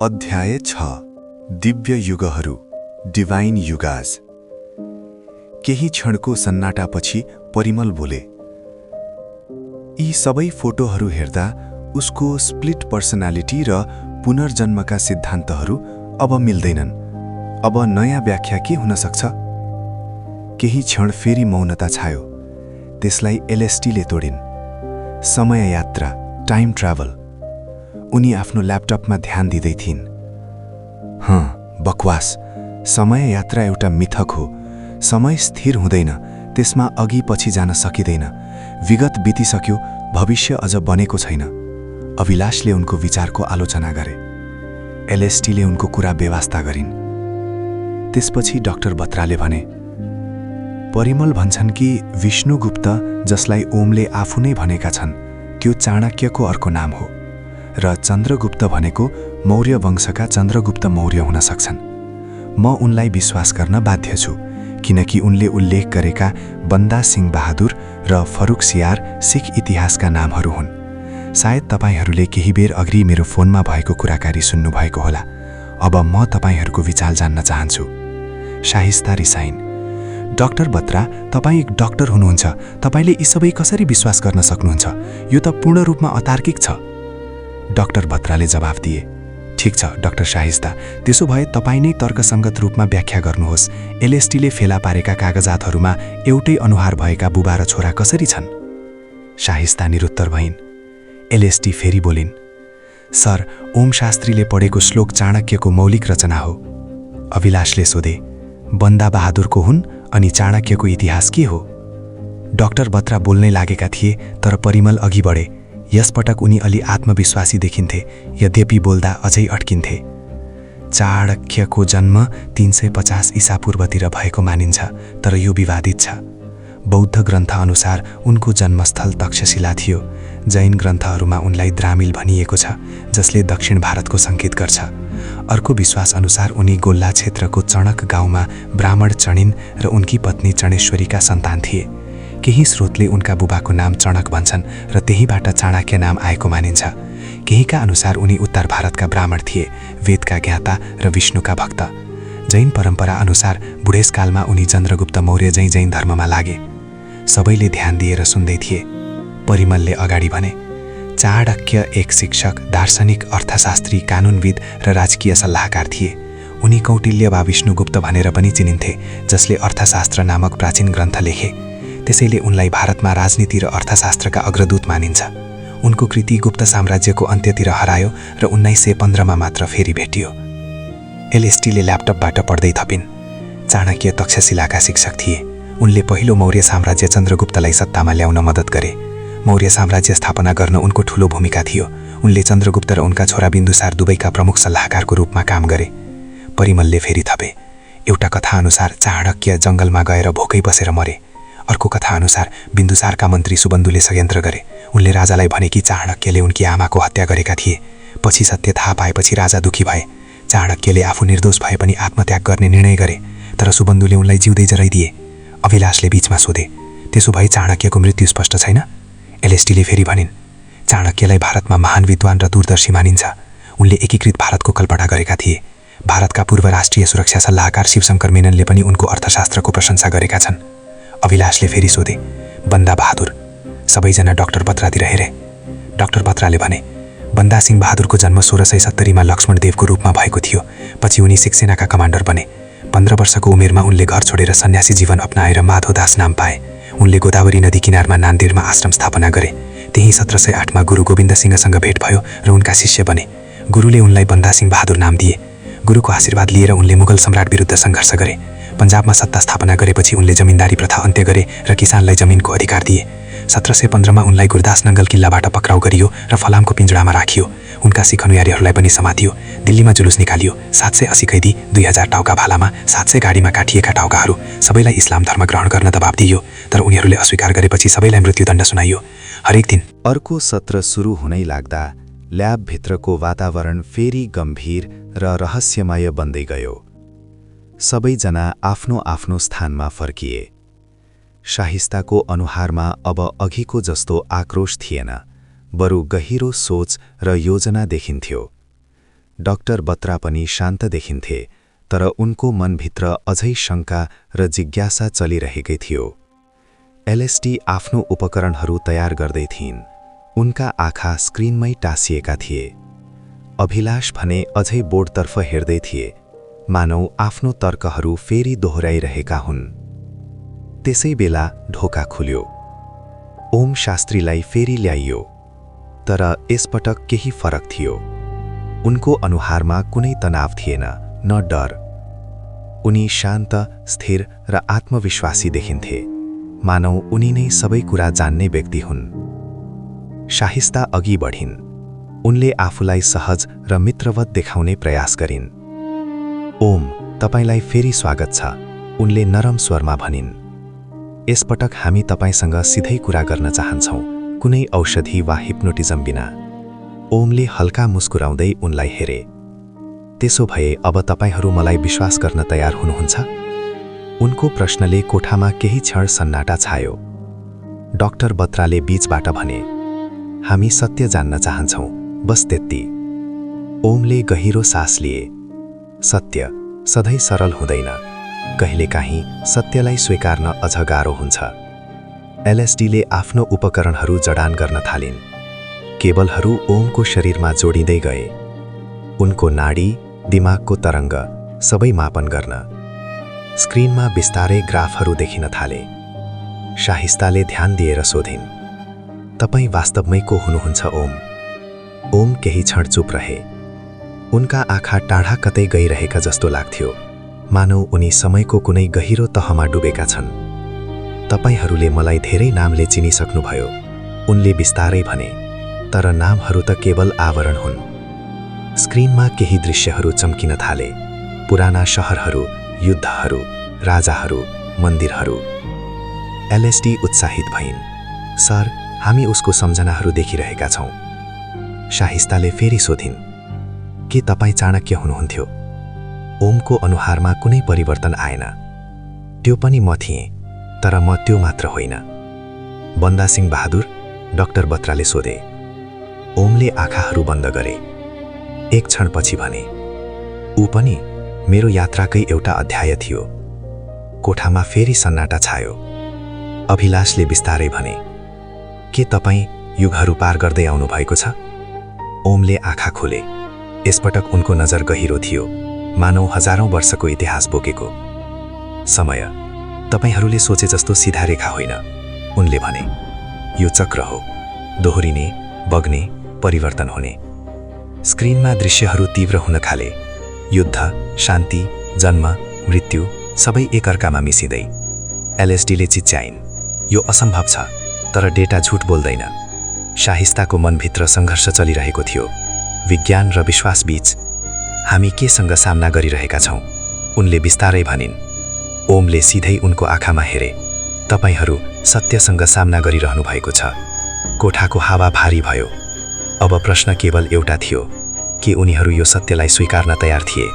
अध्याय 6 दिव्य युगहरू डिभाइन युगाज। केही क्षणको सन्नाटापछि परिमल बोले, यी सबै फोटोहरू हेर्दा उसको स्प्लिट पर्सनालिटी र पुनर्जन्मका सिद्धान्तहरू अब मिल्दैनन्। अब नयाँ व्याख्या के हुन सक्छ? केही क्षण फेरि मौनता छायो। त्यसलाई एलएसटीले तोडिन्। समय यात्रा, टाइम ट्राभल। उनी आफ्नो ल्यापटपमा ध्यान दिँदै थिइन्। बकवास। समय यात्रा एउटा मिथक हो। समय स्थिर हुँदैन, त्यसमा अघि पछि जान सकिँदैन। विगत बितिसक्यो, भविष्य अझ बनेको छैन। अभिलाषले उनको विचारको आलोचना गरे। एलएसटीले उनको कुरा बेवास्ता गरिन्। त्यसपछि डाक्टर बत्राले भने, परिमल भन्छन् कि विष्णुगुप्त, जसलाई ओमले आफू नै भनेका छन्, त्यो चाणक्यको अर्को नाम हो र चन्द्रगुप्त भनेको मौर्य वंशका चन्द्रगुप्त मौर्य हुन सक्छन्। म उनलाई विश्वास गर्न बाध्य छु, किनकि उनले उल्लेख गरेका बन्दा सिंह बहादुर र फरुखसियार सिख इतिहासका नामहरू हुन्। सायद तपाईहरूले केही बेर अघि मेरो फोनमा भएको कुराकानी सुन्नुभएको होला। अब म तपाईहरूको विचार जान्न चाहन्छु। शाहिस्ता रिसाइन्। डाक्टर बत्रा, तपाईँ एक डाक्टर हुनुहुन्छ। तपाईले यी सबै कसरी विश्वास गर्न सक्नुहुन्छ? यो त पूर्ण रूपमा अतार्किक छ। डाक्टर बत्राले जवाफ दिए, ठिक छ डाक्टर शाहिस्ता, त्यसो भए तपाईँ नै तर्कसङ्गत रूपमा व्याख्या गर्नुहोस्। एलएसटीले फेला पारेका कागजातहरूमा एउटै अनुहार भएका बुबा र छोरा कसरी छन्? शाहिस्ता निरुत्तर भइन्। एलएसटी फेरि बोलिन्, सर, ओम शास्त्रीले पढेको श्लोक चाणक्यको मौलिक रचना हो। अभिलाषले सोधे, बन्दा बहादुरको हुन् अनि चाणक्यको इतिहास के हो? डाक्टर बत्रा बोल्नै लागेका थिए, तर परिमल अघि बढे। यसपटक उनी अलि आत्मविश्वासी देखिन्थे, यद्यपि बोल्दा अझै अड्किन्थे। चाणक्यको जन्म 350 ईसापूर्वतिर भएको मानिन्छ, तर यो विवादित छ। बौद्ध ग्रन्थ अनुसार उनको जन्मस्थल तक्षशिला थियो। जैन ग्रन्थहरूमा उनलाई द्रामिल भनिएको छ, जसले दक्षिण भारतको सङ्केत गर्छ। अर्को विश्वास अनुसार उनी गोल्ला क्षेत्रको चणक गाउँमा ब्राह्मण चणिन र उनकी पत्नी चणेश्वरीका सन्तान थिए। केही स्रोतले उनका बुबाको नाम चणक भन्छन् र त्यहीबाट चाणक्य नाम आएको मानिन्छ। केहीका अनुसार उनी उत्तर भारतका ब्राह्मण थिए, वेदका ज्ञाता र विष्णुका भक्त। जैन परम्परा अनुसार बुढेसकालमा उनी चन्द्रगुप्त मौर्य जैन धर्ममा लागे। सबैले ध्यान दिएर सुन्दै थिए। परिमलले अगाडि भने, चाणक्य एक शिक्षक, दार्शनिक, अर्थशास्त्री, कानुनविद र राजकीय सल्लाहकार थिए। उनी कौटिल्य वा विष्णुगुप्त भनेर पनि चिनिन्थे, जसले अर्थशास्त्र नामक प्राचीन ग्रन्थ लेखे। त्यसैले उनलाई भारतमा राजनीति र अर्थशास्त्रका अग्रदूत मानिन्छ। उनको कृति गुप्त साम्राज्यको अन्त्यतिर हरायो र 1915मा मात्र फेरि भेटियो। एलएसटीले ल्यापटपबाट पढ्दै थपिन्, चाणक्य तक्षशिलाका शिक्षक थिए। उनले पहिलो मौर्य साम्राज्य चन्द्रगुप्तलाई सत्तामा ल्याउन मद्दत गरे। मौर्य साम्राज्य स्थापना गर्न उनको ठूलो भूमिका थियो। उनले चन्द्रगुप्त र उनका छोरा बिन्दुसार दुवैका प्रमुख सल्लाहकारको रूपमा काम गरे। परिमलले फेरि थपे, एउटा कथा अनुसार चाणक्य जङ्गलमा गएर भोकै बसेर मरे। अर्को कथा अनुसार बिन्दुसारका मन्त्री सुबन्धुले षड्यन्त्र गरे। उनले राजालाई भने कि चाणक्यले उनकी आमाको हत्या गरेका थिए। पछि सत्य थाहा पाएपछि राजा दुखी भए। चाणक्यले आफू निर्दोष भए पनि आत्मत्याग गर्ने निर्णय गरे, तर सुबन्धुले उनलाई जिउँदै जराइदिए। अभिलाषले बीचमा सोधे, त्यसो भए चाणक्यको मृत्यु स्पष्ट छैन? एलएसटीले फेरि भनिन्, चाणक्यलाई भारतमा महान विद्वान र दूरदर्शी मानिन्छ। उनले एकीकृत भारतको कल्पना गरेका थिए। भारतका पूर्व राष्ट्रिय सुरक्षा सल्लाहकार शिवशङ्कर मेननले पनि उनको अर्थशास्त्रको प्रशंसा गरेका छन्। अभिलाषले फेरि सोधे, बन्दा बहादुर? सबैजना डाक्टर बत्रातिर हेरे। डाक्टर बत्राले भने, बन्दा सिंह बहादुरको जन्म 1670मा लक्ष्मणदेवको रूपमा भएको थियो। पछि उनी सिख सेनाका कमान्डर बने। 15 वर्षको उमेरमा उनले घर छोडेर सन्यासी जीवन अपनाएर माधवदास नाम पाए। उनले गोदावरी नदी किनारमा नान्देडमा आश्रम स्थापना गरे। त्यही 1708मा गुरु गोविन्द सिंहसँग भेट भयो र उनका शिष्य बने। गुरुले उनलाई बन्दा सिंह बहादुर नाम दिए। गुरुको आशीर्वाद लिएर उनले मुगल सम्राट विरुद्ध सङ्घर्ष गरे। पन्जाबमा सत्ता स्थापना गरेपछि उनले जमिनदारी प्रथा अन्त्य गरे र किसानलाई जमिनको अधिकार दिए। 1715मा उनलाई गुरदास नङ्गल किल्लाबाट पक्राउ गरियो र फलामको पिञ्जडामा राखियो। उनका सिख अनुयायीहरूलाई पनि समातियो। दिल्लीमा जुलुस निकालियो। 780 कैदी, 2000 टाउका भालामा, 700 गाडीमा काटिएका टाउकाहरू, सबैलाई इस्लाम धर्म ग्रहण गर्न दबाब दिइयो, तर उनीहरूले अस्वीकार गरेपछि सबैलाई मृत्युदण्ड सुनाइयो। हरेक दिन अर्को सत्र सुरु हुनै लाग्दा ल्याबभित्रको वातावरण फेरि गम्भीर र रहस्यमय बन्दै गयो। सबैजना आफ्नो आफ्नो स्थानमा फर्किए। शाहिस्ताको अनुहारमा अब अघिको जस्तो आक्रोश थिएन, बरु गहिरो सोच र योजना देखिन्थ्यो। डाक्टर बत्रा पनि शान्त देखिन्थे, तर उनको मनभित्र अझै शङ्का र जिज्ञासा चलिरहेकै थियो। एलएसडी आफ्नो उपकरणहरू तयार गर्दै थिइन्। उनका आँखा स्क्रिनमै टाँसिएका थिए। अभिलाष भने अझै बोर्डतर्फ हेर्दै थिए, मानौ आफ्नो तर्कहरू फेरि दोहोऱ्याइरहेका हुन्। त्यसै बेला ढोका खुल्यो। ओम शास्त्रीलाई फेरि ल्याइयो, तर यसपटक केही फरक थियो। उनको अनुहारमा कुनै तनाव थिएन, न डर। उनी शान्त, स्थिर र आत्मविश्वासी देखिन्थे, मानौ उनी नै सबै कुरा जान्ने व्यक्ति हुन्। शाहिस्ता अघि बढिन्। उनले आफूलाई सहज र मित्रवत देखाउने प्रयास गरिन्। ओम, तपाईलाई फेरि स्वागत छ, उनले नरम स्वरमा भनिन्। यसपटक हामी तपाईसँग सिधै कुरा गर्न चाहन्छौँ, कुनै औषधि वा हिप्नोटिजम बिना। ओमले हल्का मुस्कुराउँदै उनलाई हेरे। त्यसो भए अब तपाईहरू मलाई विश्वास गर्न तयार हुनुहुन्छ? उनको प्रश्नले कोठामा केही क्षण सन्नाटा छायो। डाक्टर बत्राले बीचबाट भने, हामी सत्य जान्न चाहन्छौँ, बस त्यति। ओमले गहिरो सास लिए। सत्य सधैँ सरल हुँदैन, कहिलेकाहीँ सत्यलाई स्वीकार्न अझ गाह्रो हुन्छ। एलएसडीले आफ्नो उपकरणहरू जडान गर्न थालिन्। केबलहरू ओमको शरीरमा जोडिँदै गए। उनको नाडी, दिमागको तरङ्ग सबै मापन गर्न। स्क्रिनमा बिस्तारै ग्राफहरू देखिन थाले। शाहिस्ताले ध्यान दिएर सोधिन्, तपाईँ वास्तवमै को हुनुहुन्छ ओम? ओम केही क्षण चुप रहे। उनका आँखा टाढा कतै गइरहेका जस्तो लाग्थ्यो, मानौ उनी समयको कुनै गहिरो तहमा डुबेका छन्। तपाईहरूले मलाई धेरै नामले चिनिसक्नुभयो, उनले बिस्तारै भने, तर नामहरू त केवल आवरण हुन्। स्क्रिनमा केही दृश्यहरू चम्किन थाले, पुराना शहरहरू, युद्धहरू, राजाहरू, मन्दिरहरू। एलएसडी उत्साहित भइन्। सर, हामी उसको सम्झनाहरू देखिरहेका छौँ। शाहिस्ताले फेरि सोधिन्, के तपाईँ चाणक्य हुनुहुन्थ्यो? ओमको अनुहारमा कुनै परिवर्तन आएन। त्यो पनि म थिएँ, तर म त्यो मात्र होइन। बन्दा सिंह बहादुर? डाक्टर बत्राले सोधे। ओमले आँखाहरू बन्द गरे। एक क्षणपछि भने, ऊ पनि मेरो यात्राकै एउटा अध्याय थियो। कोठामा फेरि सन्नाटा छायो। अभिलाषले बिस्तारै भने, के तपाईँ युगहरू पार गर्दै आउनु भएको छ? ओमले आँखा खोले। यसपटक उनको नजर गहिरो थियो, मानौ हजारौं वर्षको इतिहास बोकेको। समय तपाईहरूले सोचे जस्तो सिधा रेखा होइन, उनले भने। यो चक्र हो, दोहोरिने, बग्ने, परिवर्तन हुने। स्क्रिनमा दृश्यहरू तीव्र हुन थाले। युद्ध, शान्ति, जन्म, मृत्यु सबै एकअर्कामा मिसिँदै। एलएसडीले चिच्याइन्, यो असम्भव छ, तर डेटा झुट बोल्दैन। शाहिस्ताको मनभित्र सङ्घर्ष चलिरहेको थियो, विज्ञान र विश्वास बीच। हामी केसँग सामना गरिरहेका छौँ? उनले बिस्तारै भनिन्। ओमले सिधै उनको आँखामा हेरे। तपाईहरू सत्यसँग सामना गरिरहनु भएको छ। कोठाको हावा भारी भयो। अब प्रश्न केवल एउटा थियो, के उनीहरू यो सत्यलाई स्वीकार्न तयार थिए?